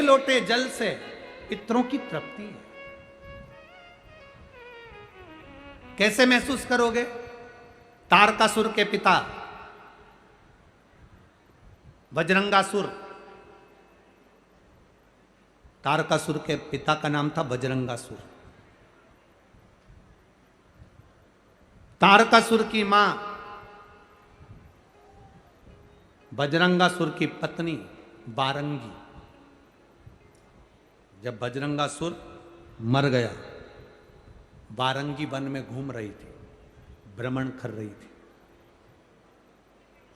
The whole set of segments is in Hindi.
लोटे जल से पितरों की तृप्ति है। कैसे महसूस करोगे? तारकासुर के पिता बजरंगासुर, तारकासुर के पिता का नाम था बजरंगासुर। तारकासुर की मां बजरंगासुर की पत्नी वारंगी। जब बजरंगासुर मर गया, वारंगी वन में घूम रही थी, भ्रमण कर रही थी।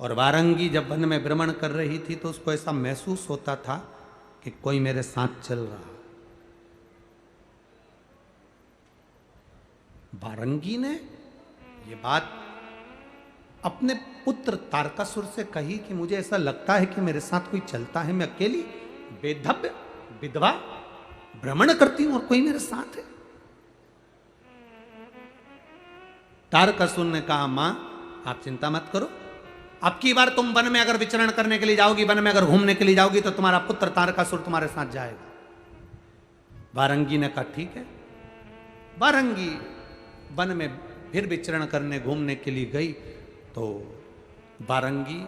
और वारंगी जब वन में भ्रमण कर रही थी तो उसको ऐसा महसूस होता था कि कोई मेरे साथ चल रहा। वारंगी ने ये बात अपने पुत्र तारकासुर से कही कि मुझे ऐसा लगता है कि मेरे साथ कोई चलता है, मैं अकेली बेधव्य विधवा भ्रमण करती हूं और कोई मेरे साथ है। तारकासुर ने कहा, मां आप चिंता मत करो, अब की बार तुम वन में अगर विचरण करने के लिए जाओगी, वन में अगर घूमने के लिए जाओगी तो तुम्हारा पुत्र तारकासुर तुम्हारे साथ जाएगा। वारंगी ने कहा ठीक है। वारंगी वन में फिर विचरण करने घूमने के लिए गई तो वारंगी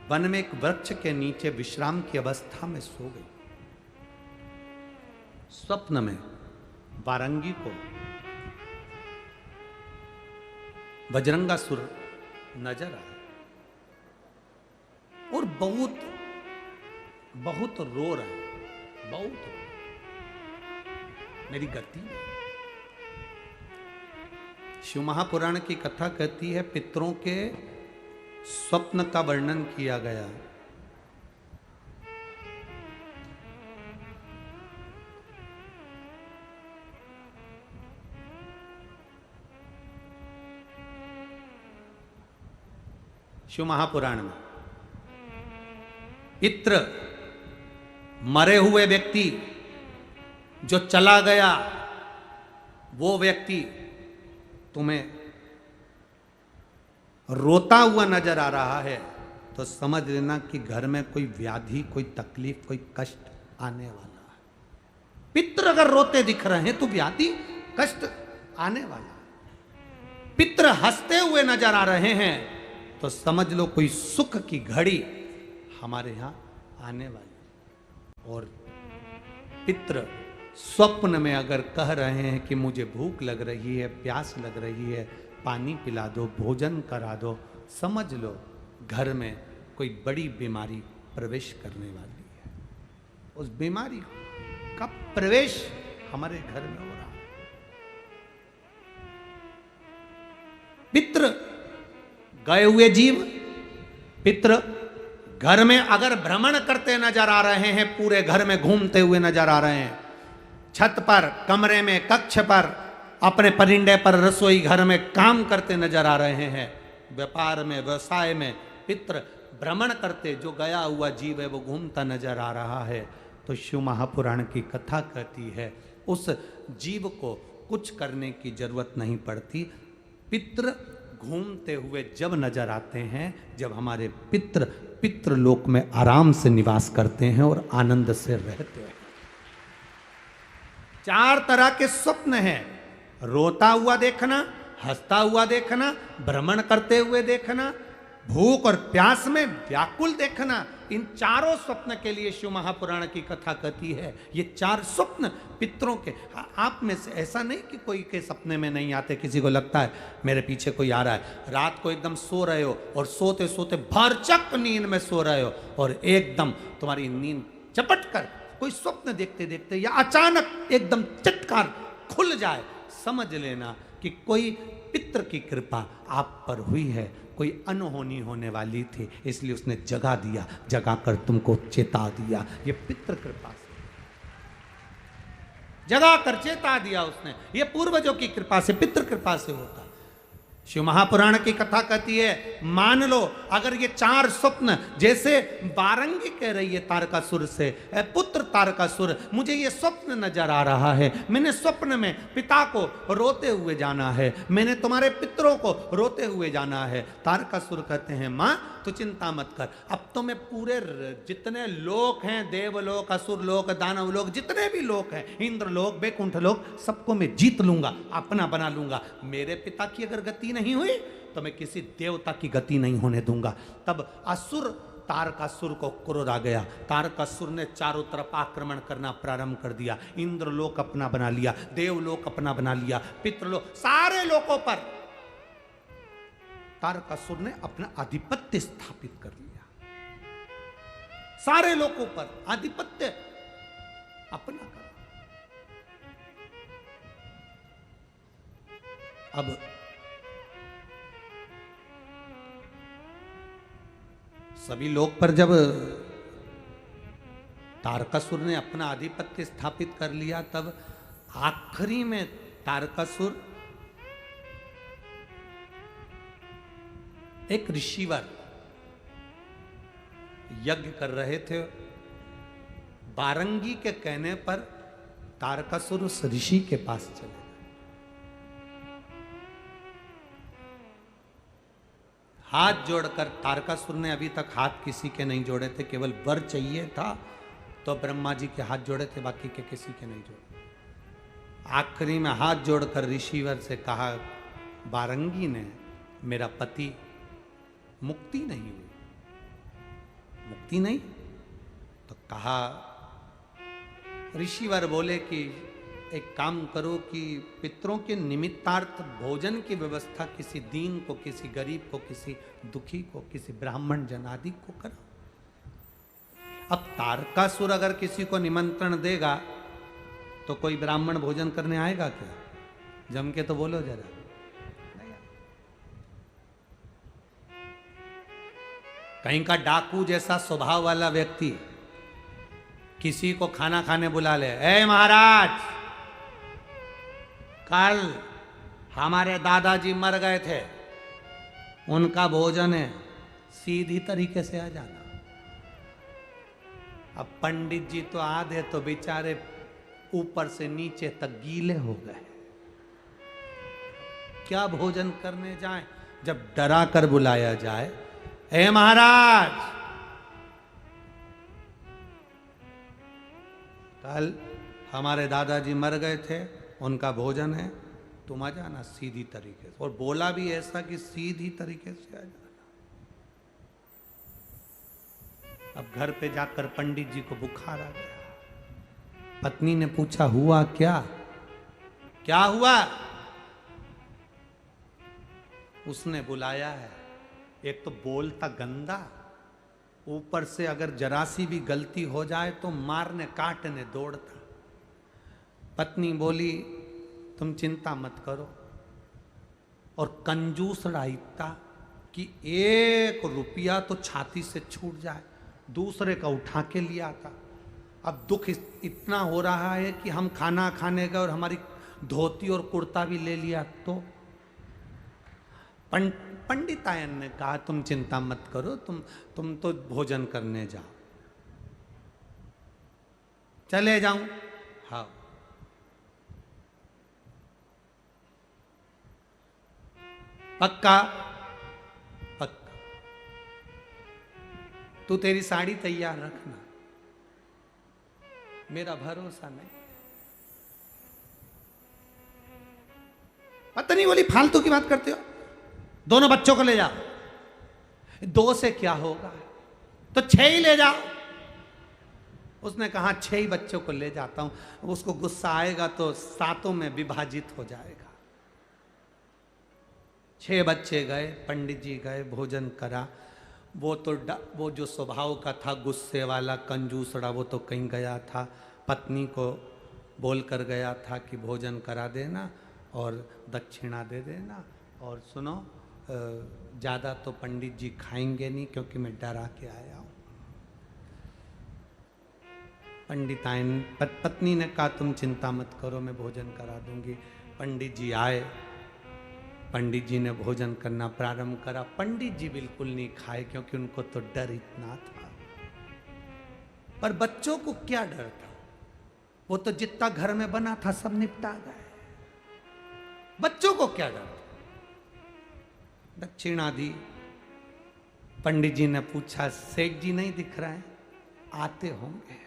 वन में एक वृक्ष के नीचे विश्राम की अवस्था में सो गई। स्वप्न में वारंगी को बजरंगासुर नजर आया और बहुत बहुत रो रहा है, बहुत मेरी गति है। शिव महापुराण की कथा कहती है, पितरों के स्वप्न का वर्णन किया गया। शिव महापुराण में पितृ, मरे हुए व्यक्ति जो चला गया, वो व्यक्ति तुम्हें रोता हुआ नजर आ रहा है तो समझ लेना कि घर में कोई व्याधि, कोई तकलीफ, कोई कष्ट आने वाला है। पितृ अगर रोते दिख रहे हैं तो व्याधि, कष्ट आने वाला है। पितृ हंसते हुए नजर आ रहे हैं तो समझ लो कोई सुख की घड़ी हमारे यहां आने वाली। और पितृ स्वप्न में अगर कह रहे हैं कि मुझे भूख लग रही है, प्यास लग रही है, पानी पिला दो, भोजन करा दो, समझ लो घर में कोई बड़ी बीमारी प्रवेश करने वाली है। उस बीमारी का प्रवेश हमारे घर में हो रहा है। पितृ गए हुए जीव, पितृ घर में अगर भ्रमण करते नजर आ रहे हैं, पूरे घर में घूमते हुए नजर आ रहे हैं, छत पर, कमरे में, कक्ष पर, अपने परिंदे पर, रसोई घर में काम करते नजर आ रहे हैं, व्यापार में, व्यवसाय में पितृ भ्रमण करते, जो गया हुआ जीव है वो घूमता नजर आ रहा है, तो शिव महापुराण की कथा कहती है उस जीव को कुछ करने की जरूरत नहीं पड़ती। पितृ घूमते हुए जब नजर आते हैं, जब हमारे पितृ पितृलोक में आराम से निवास करते हैं और आनंद से रहते हैं। चार तरह के स्वप्न हैं, रोता हुआ देखना, हंसता हुआ देखना, भ्रमण करते हुए देखना, भूख और प्यास में व्याकुल देखना। इन चारों स्वप्न के लिए शिव महापुराण की कथा कहती है ये चार स्वप्न पितरों के। आप में से ऐसा नहीं कि कोई के सपने में नहीं आते, किसी को लगता है मेरे पीछे कोई आ रहा है, रात को एकदम सो रहे हो और सोते सोते भरचक नींद में सो रहे हो और एकदम तुम्हारी नींद झपट कर कोई स्वप्न देखते देखते या अचानक एकदम चटकार खुल जाए, समझ लेना कि कोई पितृ की कृपा आप पर हुई है, कोई अनहोनी होने वाली थी, इसलिए उसने जगा दिया, जगा कर तुमको चेता दिया। ये पितृ कृपा से जगा कर चेता दिया उसने, ये पूर्वजों की कृपा से, पितृ कृपा से होता। शिव महापुराण की कथा कहती है, मान लो अगर ये 4 स्वप्न, जैसे बारंगी कह रही है तारकासुर से, ए पुत्र तारकासुर, मुझे ये स्वप्न नजर आ रहा है, मैंने स्वप्न में पिता को रोते हुए जाना है, मैंने तुम्हारे पितरों को रोते हुए जाना है। तारकासुर कहते हैं, मां तो चिंता मत कर, अब तो मैं पूरे जितने लोक हैं, देवलोक, असुर लोक, दानव लोक, जितने भी लोक हैं, इंद्र लोक, बैकुंठ लोक, सबको मैं जीत लूंगा, अपना बना लूंगा। मेरे पिता की अगर गति नहीं हुई तो मैं किसी देवता की गति नहीं होने दूंगा। तब असुर तारकासुर को क्रोध आ गया। तारकासुर ने चारों तरफ आक्रमण करना प्रारंभ कर दिया। इंद्रलोक अपना बना लिया, देवलोक अपना बना लिया, पितृलोक, सारे लोकों पर तारकासुर ने अपना आधिपत्य स्थापित कर लिया। सारे लोकों पर आधिपत्य अपना कर। अब सभी लोक पर जब तारकासुर ने अपना आधिपत्य स्थापित कर लिया, तब आखिरी में तारकासुर एक ऋषिवर यज्ञ कर रहे थे। बारंगी के कहने पर तारकासुर उस ऋषि के पास चले गए। हाथ जोड़कर, तारकासुर ने अभी तक हाथ किसी के नहीं जोड़े थे, केवल वर चाहिए था तो ब्रह्मा जी के हाथ जोड़े थे, बाकी के किसी के नहीं जोड़े। आखिरी में हाथ जोड़कर ऋषिवर से कहा, बारंगी ने, मेरा पति मुक्ति नहीं हुई, मुक्ति नहीं, तो कहा, ऋषिवर बोले कि एक काम करो कि पितरों के निमित्तार्थ भोजन की व्यवस्था किसी दीन को, किसी गरीब को, किसी दुखी को, किसी ब्राह्मण जनादि को करो। अब तारकासुर अगर किसी को निमंत्रण देगा तो कोई ब्राह्मण भोजन करने आएगा क्या? जम के तो बोलो जरा। कहीं का डाकू जैसा स्वभाव वाला व्यक्ति किसी को खाना खाने बुला ले, ए महाराज, कल हमारे दादाजी मर गए थे, उनका भोजन है, सीधी तरीके से आ जाना। अब पंडित जी तो आधे तो बेचारे ऊपर से नीचे तक गीले हो गए, क्या भोजन करने जाएं? जब डरा कर बुलाया जाए, ए महाराज, कल हमारे दादाजी मर गए थे, उनका भोजन है, तुम आ जाना सीधी तरीके से। और बोला भी ऐसा कि सीधी तरीके से आ जाना। अब घर पे जाकर पंडित जी को बुखार आ गया। पत्नी ने पूछा, हुआ क्या? क्या हुआ? उसने बुलाया है, एक तो बोलता गंदा, ऊपर से अगर जरा सी भी गलती हो जाए तो मारने काटने दौड़ता। पत्नी बोली, तुम चिंता मत करो। और कंजूस इतना कि 1 रुपया तो छाती से छूट जाए, दूसरे का उठा के लिया था। अब दुख इतना हो रहा है कि हम खाना खाने गए और हमारी धोती और कुर्ता भी ले लिया। तो पंडितायन ने कहा, तुम चिंता मत करो, तुम तो भोजन करने जाओ। चले जाऊं? हाँ। पक्का? पक्का। तू तेरी साड़ी तैयार रखना, मेरा भरोसा नहीं। पत्नी बोली, फालतू की बात करते हो, दोनों बच्चों को ले जाओ। 2 से क्या होगा, तो 6 ही ले जाओ। उसने कहा, 6 ही बच्चों को ले जाता हूं। उसको गुस्सा आएगा तो 7 में विभाजित हो जाएगा। 6 बच्चे गए, पंडित जी गए, भोजन करा। वो जो स्वभाव का था गुस्से वाला, कंजूसड़ा, वो तो कहीं गया था। पत्नी को बोल कर गया था कि भोजन करा देना और दक्षिणा दे देना, और सुनो, ज़्यादा तो पंडित जी खाएंगे नहीं क्योंकि मैं डरा के आया हूँ। पत्नी ने कहा, तुम चिंता मत करो, मैं भोजन करा दूंगी। पंडित जी आए। पंडित जी ने भोजन करना प्रारंभ करा। पंडित जी बिल्कुल नहीं खाए क्योंकि उनको तो डर इतना था। पर बच्चों को क्या डर था, वो तो जितना घर में बना था सब निपटा गए। बच्चों को क्या डर था। दक्षिणा दी। पंडित जी ने पूछा, सेठ जी नहीं दिख रहा है, आते होंगे।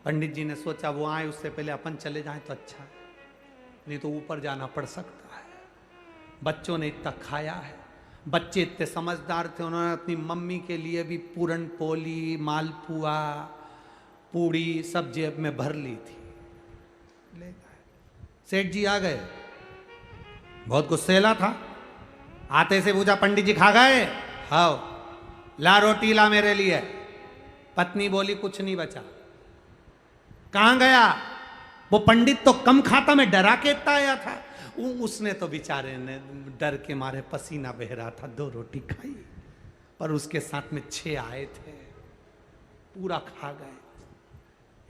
पंडित जी ने सोचा वो आए उससे पहले अपन चले जाएं तो अच्छा है, नहीं तो ऊपर जाना पड़ सकता है। बच्चों ने इतना खाया है, बच्चे इतने समझदार थे, उन्होंने अपनी मम्मी के लिए भी पूरन पोली, मालपुआ, पूड़ी सब जेब में भर ली थी। ले गए। सेठ जी आ गए, बहुत गुस्सेला था। आते से पूछा, पंडित जी खा गए? हाँ। ला रोटी ला मेरे लिए। पत्नी बोली, कुछ नहीं बचा। कहां गया? वो पंडित तो कम खाता, मैं डरा के इतना आया था। उसने तो बेचारे ने डर के मारे पसीना बह रहा था, 2 रोटी खाई, पर उसके साथ में 6 आए थे, पूरा खा गए।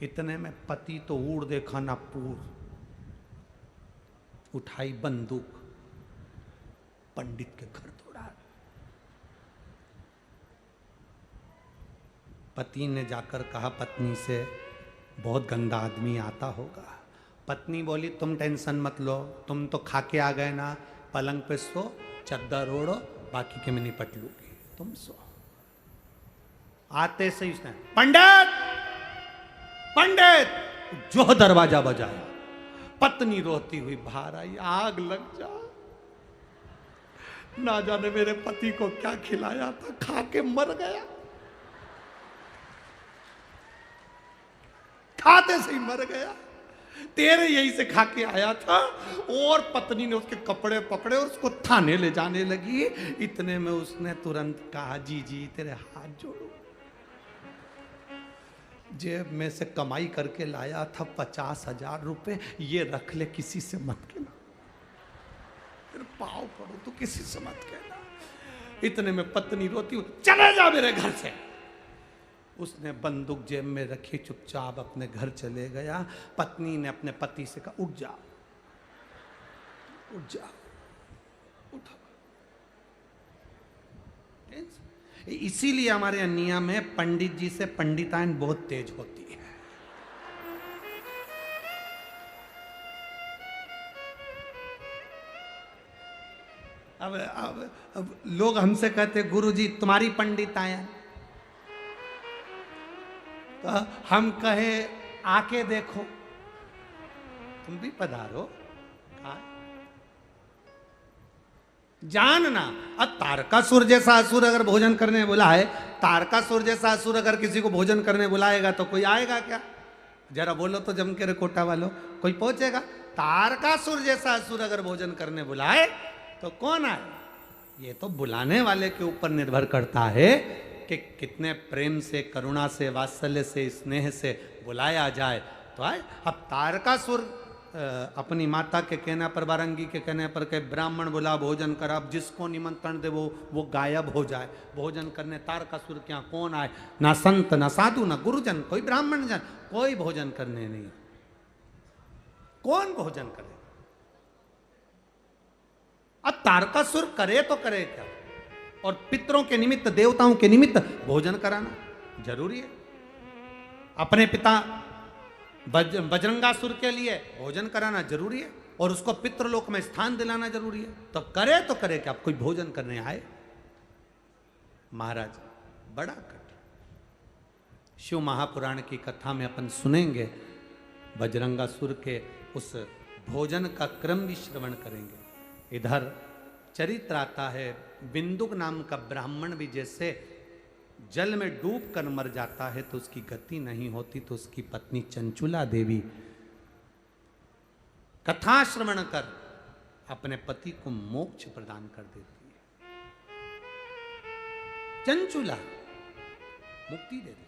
इतने में पति तो उड़ देखा ना पूर, उठाई बंदूक, पंडित के घर दौड़ा। पति ने जाकर कहा पत्नी से, बहुत गंदा आदमी आता होगा। पत्नी बोली, तुम टेंशन मत लो, तुम तो खा के आ गए ना, पलंग पे सो, चद्दर ओढ़ो, बाकी के मैं निपट लूंगी, तुम सो। आते से उसने, पंडित पंडित, जो दरवाजा बजाया। पत्नी रोती हुई बाहर आई, आग लग जा, ना जाने मेरे पति को क्या खिलाया था, खा के मर गया, खाते से ही मर गया, तेरे यहीं से खा के आया था। और पत्नी ने उसके कपड़े पकड़े और उसको थाने ले जाने लगी। इतने में उसने तुरंत कहा, जी जी तेरे हाथ जोड़ो, जेब में से कमाई करके लाया था 50,000 रुपए, ये रख ले, किसी से मत कहना, तेरे पाँव पड़ो तो किसी से मत कहना। इतने में पत्नी रोती हुई, चले जा मेरे घर से। उसने बंदूक जेब में रखी, चुपचाप अपने घर चले गया। पत्नी ने अपने पति से कहा, उठ जा, उठ जा, उठा। इसीलिए हमारे नियम में पंडित जी से पंडिताइन बहुत तेज होती है। अब लोग हमसे कहते, गुरुजी तुम्हारी पंडिताइन, तो हम कहे आके देखो, तुम भी पधारो, जानना। अब तारकासुर जैसा असुर अगर भोजन करने बुला है, तारकासुर जैसा असुर अगर किसी को भोजन करने बुलाएगा तो कोई आएगा क्या? जरा बोलो तो जम के रे कोटा वालों, कोई पहुंचेगा? तारकासुर जैसा असुर अगर भोजन करने बुलाए तो कौन आए? ये तो बुलाने वाले के ऊपर निर्भर करता है कि कितने प्रेम से, करुणा से, वात्सल्य से, स्नेह से बुलाया जाए तो आए। अब तारकासुर अपनी माता के कहने पर, बारंगी के कहने पर के ब्राह्मण बुला भोजन कर, अब जिसको निमंत्रण दे वो गायब हो जाए भोजन करने। तारकासुर क्या कौन आए? ना संत, ना साधु, ना गुरुजन, कोई ब्राह्मण जन, कोई भोजन करने नहीं। कौन भोजन करे? अब तारकासुर करे तो करे क्या? और पितरों के निमित्त, देवताओं के निमित्त भोजन कराना जरूरी है। अपने पिता बजरंगासुर के लिए भोजन कराना जरूरी है और उसको पितृलोक में स्थान दिलाना जरूरी है। तो करे तो करे क्या? कोई भोजन करने आए? महाराज बड़ा कठिन। शिव महापुराण की कथा में अपन सुनेंगे, बजरंगासुर के उस भोजन का क्रम भी श्रवण करेंगे। इधर चरित्र आता है, बिंदुक नाम का ब्राह्मण भी जैसे जल में डूब कर मर जाता है तो उसकी गति नहीं होती, तो उसकी पत्नी चंचुला देवी कथा श्रवण कर अपने पति को मोक्ष प्रदान कर देती है। चंचुला मुक्ति दे देती।